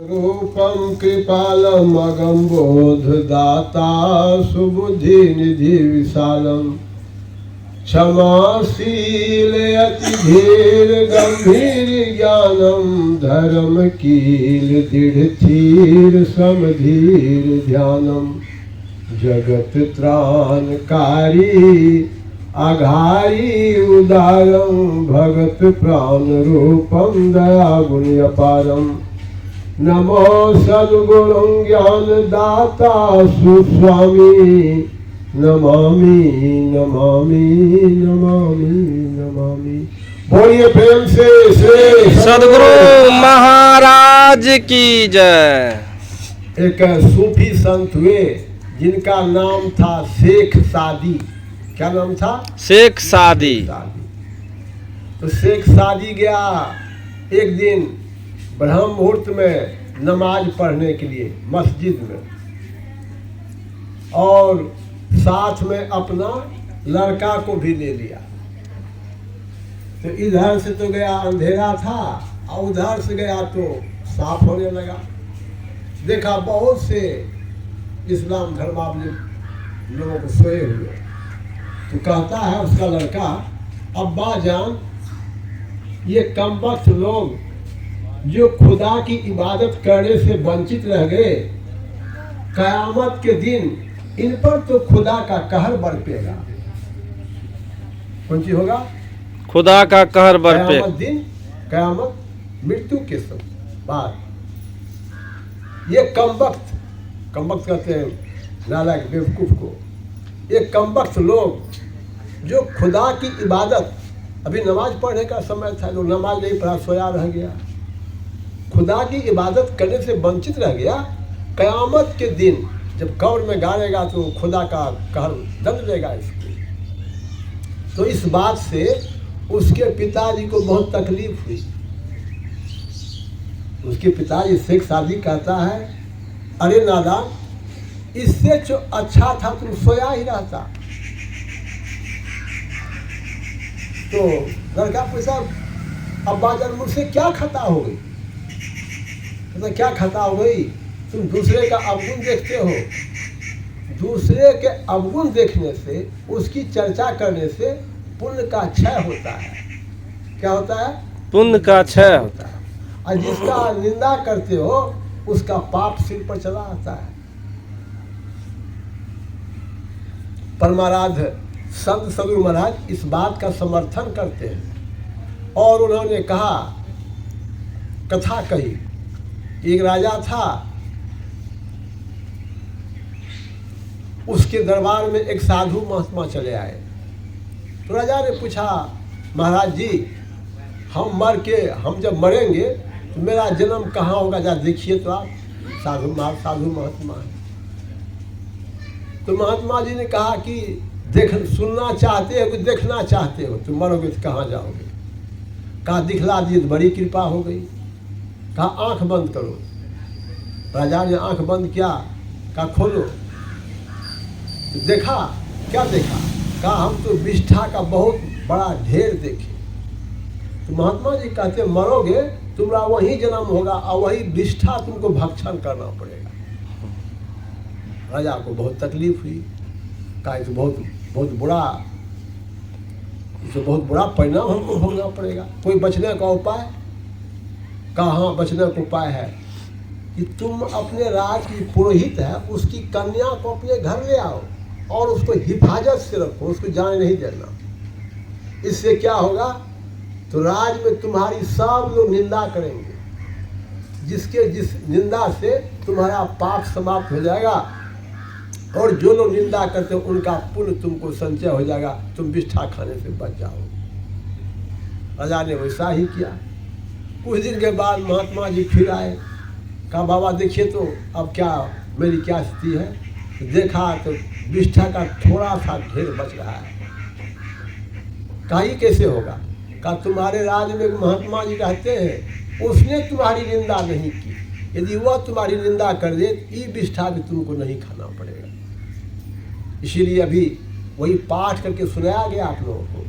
रूपम कृपालम अगम बोध दाता सुबुद्धि निधि विशालम क्षमाशील अति धीर गंभीर ज्ञानम धर्म कील दृढ़ थीर समधीर ध्यानम जगत त्राणकारी आघारी उदारम भगत प्राण रूपम दया गुण अपारम नमो सद्गुणं ज्ञान दाता सुस्वामी नमामि नमामि नमामि नमामि। बोलिए प्रेम से श्री सद्गुरु महाराज की जय। एक सूफी संत हुए जिनका नाम था शेख सादी। क्या नाम था? शेख सादी। तो शेख सादी गया एक दिन ब्रह्म मुहूर्त में नमाज पढ़ने के लिए मस्जिद में, और साथ में अपना लड़का को भी ले लिया। तो इधर से तो गया अंधेरा था और उधर से गया तो साफ होने लगा। देखा बहुत से इस्लाम धर्मावलंबी लोगों को सोए हुए। तो कहता है उसका लड़का, अब्बा जान, ये कमबख्त लोग जो खुदा की इबादत करने से वंचित रह गए, कयामत के दिन इन पर तो खुदा का कहर बरपेगा। कौन चीज होगा? खुदा का कहर बरपे। कयामत दिन, कयामत मृत्यु के बाद ये कमबख्त कहते हैं नालायक बेवकूफ को। ये कमबख्त लोग जो खुदा की इबादत, अभी नमाज पढ़ने का समय था, जो नमाज नहीं पढ़ा सोया रह गया, खुदा की इबादत करने से वंचित रह गया, कयामत के दिन जब कब्र में गाड़ेगा तो खुदा का कहर दंड देगा इसको। तो इस बात से उसके पिताजी को बहुत तकलीफ हुई। उसके पिताजी शेख सादी कहता है, अरे नादा, इससे जो अच्छा था तुम सोया ही रहता। तो लड़का पूछा, अब्बा जान मुझसे क्या खता हो गई? तो क्या खता हो गई? तुम दूसरे का अवगुण देखते हो। दूसरे के अवगुण देखने से, उसकी चर्चा करने से पुण्य का क्षय होता है। क्या होता है? पुण्य का क्षय होता है। और जिसका निंदा करते हो उसका पाप सिर पर चला आता है। परमाराध्य संत सदगुरु महाराज इस बात का समर्थन करते हैं और उन्होंने कहा, कथा कही। एक राजा था, उसके दरबार में एक साधु महात्मा चले आए। तो राजा ने पूछा, महाराज जी, हम जब मरेंगे तो मेरा जन्म कहाँ होगा, जा देखिए तो आप। साधु महात्मा है। तो महात्मा जी ने कहा कि सुनना चाहते हो कि देखना चाहते हो? तुम मरोगे तो कहाँ जाओगे? कहा दिखला दिए तो बड़ी कृपा हो गई। कहा आंख बंद करो। राजा ने आंख बंद किया। कहा खोलो। तो देखा। क्या देखा? कहा हम तो विष्ठा का बहुत बड़ा ढेर देखे। तो महात्मा जी कहते, मरोगे तुम्हारा वही जन्म होगा और वही विष्ठा तुमको भक्षण करना पड़ेगा। राजा को बहुत तकलीफ हुई। कहा इसे बहुत बुरा परिणाम हमको भोगना पड़ेगा। कोई बचने का उपाय? कहा हाँ, बचने का उपाय है कि तुम अपने राज की पुरोहित है, उसकी कन्या को अपने घर ले आओ और उसको हिफाजत से रखो, उसको जाने नहीं देना। इससे क्या होगा? तो राज में तुम्हारी सब लोग निंदा करेंगे, जिस निंदा से तुम्हारा पाप समाप्त हो जाएगा, और जो लोग निंदा करते हैं उनका पुण्य तुमको संचय हो जाएगा, तुम विष्ठा खाने से बच जाओगे। राजा ने वैसा ही किया। कुछ दिन के बाद महात्मा जी फिर आए। कहा बाबा देखिए तो अब क्या मेरी क्या स्थिति है? तो देखा तो विष्ठा का थोड़ा सा ढेर बच रहा है। कहा ये कैसे होगा? कहा तुम्हारे राज्य में एक महात्मा जी रहते हैं, उसने तुम्हारी निंदा नहीं की। यदि वह तुम्हारी निंदा कर दे तो ये विष्ठा भी तुमको नहीं खाना पड़ेगा। इसीलिए अभी वही पाठ करके सुनाया गया आप लोगों को।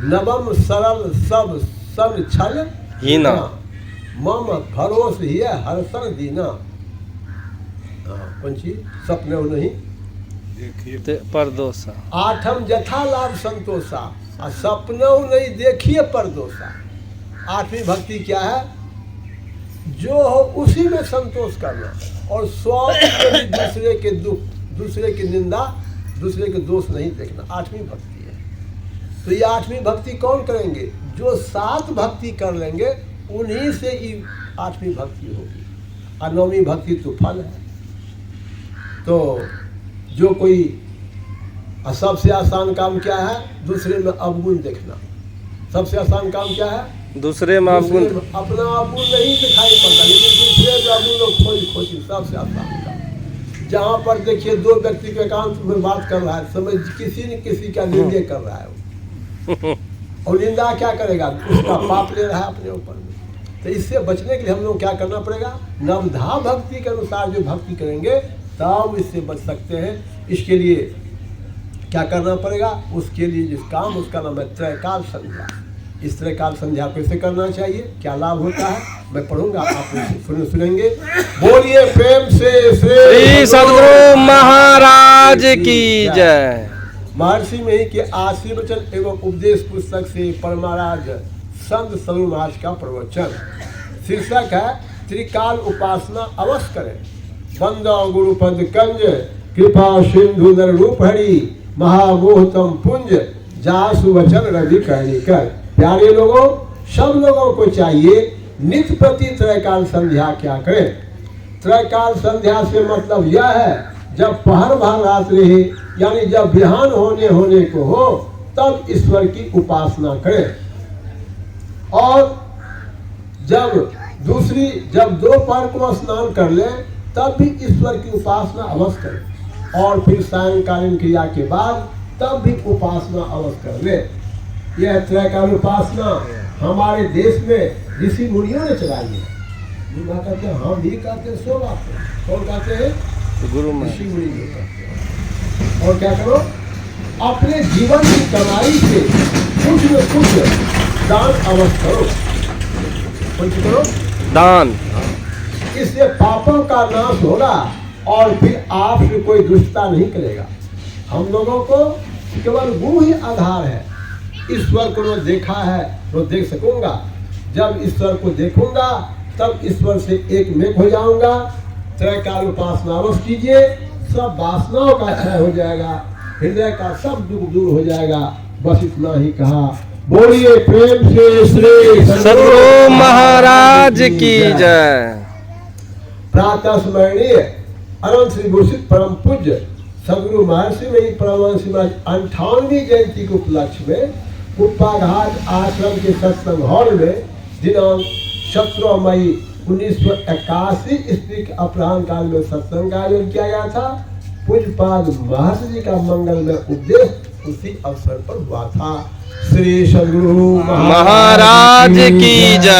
नवम सरल सब छल हीना, मम भरोस ही है हर्षण दीना। पंछी सपने नहीं परदोसा। आठम जथा लाभ संतोषा, और सपनों नहीं देखिए परदोषा। आठवीं भक्ति क्या है? जो हो उसी में संतोष करना, और स्वयं में भी दूसरे के दुख, दूसरे की निंदा, दूसरे के दोष नहीं देखना। आठवीं भक्ति है। तो ये आठवीं भक्ति कौन करेंगे? जो 7 भक्ति कर लेंगे उन्हीं से ये आठवीं भक्ति होगी। और 9वीं भक्ति तो फल है। तो जो कोई, सबसे आसान काम क्या है? दूसरे में अवगुण देखना। सबसे आसान काम क्या है? दूसरे में अवगुण। अपना अवगुण नहीं दिखाई पड़ता, लेकिन दूसरे में अवगुण लोग खोजी सबसे आसान काम। जहाँ पर देखिए 2 व्यक्ति के एकांत में बात कर रहा है, समझ किसी न किसी का निंदा कर रहा है वो। और निंदा क्या करेगा? उसका पाप ले रहा है अपने ऊपर में। तो इससे बचने के लिए हम लोग क्या करना पड़ेगा? नवधा भक्ति के अनुसार जो भक्ति करेंगे तब इससे बच सकते हैं। इसके लिए क्या करना पड़ेगा? उसके लिए जिस काम, उसका नाम है त्रैकाल संध्या। इस त्रैकाल संध्या कैसे करना चाहिए, क्या लाभ होता है, मैं पढ़ूंगा, आप सुनेंगे। बोलिए प्रेम से श्री सद्गुरु महाराज की जय। महर्षि में ही के आशीर्वचन एवं उपदेश पुस्तक से परमाराज संत सद्गुरु महाराज का प्रवचन। शीर्षक है त्रिकाल उपासना अवश्य करें। बंदो गुरुपद कंज, कृपा सिंधु नर रूप हरि, महामोहतम पुंज, जासु वचन रवि करनी कर। प्यारे लोगों, सब लोगों को चाहिए नित्य प्रति त्रैकाल संध्या क्या करें। त्रैकाल संध्या से मतलब यह है, जब पहर भाग रात्रि है, यानी जब बिहान होने को हो, तब ईश्वर की उपासना करें। और जब दोपहर को स्नान कर ले, तब भी ईश्वर की उपासना अवश्य करें। और फिर सायंकालीन क्रिया के बाद तब भी उपासना अवश्य कर ले। यह त्रैकाल उपासना हमारे देश में ऋषि मुनियों ने चलाई है। कहते हैं, हम भी कहते हैं, सो बात है। कौन कहते हैं? गुरु ऋषि मुनि जो कहते हैं। और क्या करो? अपने जीवन की कमाई से कुछ न कुछ दान अवश्य करो। कुछ करो दान। इससे पापों का नाश होगा और फिर आपसे कोई दुष्टता नहीं करेगा। हम लोगों को केवल गुण ही आधार है। ईश्वर को मैं देखा है तो देख सकूंगा। जब ईश्वर को देखूंगा तब ईश्वर से एक मेक हो जाऊंगा। त्रैकाल उपासना अवश्य कीजिए, सब वासनाओं का क्षय हो जाएगा, हृदय का सब दुख दूर हो जाएगा। बस इतना ही कहा। बोलिए प्रेम से श्री सद्गुरु महाराज की जय। प्रातः स्मरणीय अनंत श्री भूषित परम पूज्य सद्गुरु महर्षि में परमहंस महाराज 58वीं जयंती के उपलक्ष्य में कुप्पाघाट आश्रम के सत्संग हॉल में दिनांक 17 मई 1981 ईस्वी के अपराह्न काल में सत्संग का आयोजन किया गया था। पूज्यपाद महर्षि जी का मंगलमय उपदेश उसी अवसर पर हुआ था। श्री सद्गुरु महाराज की जय।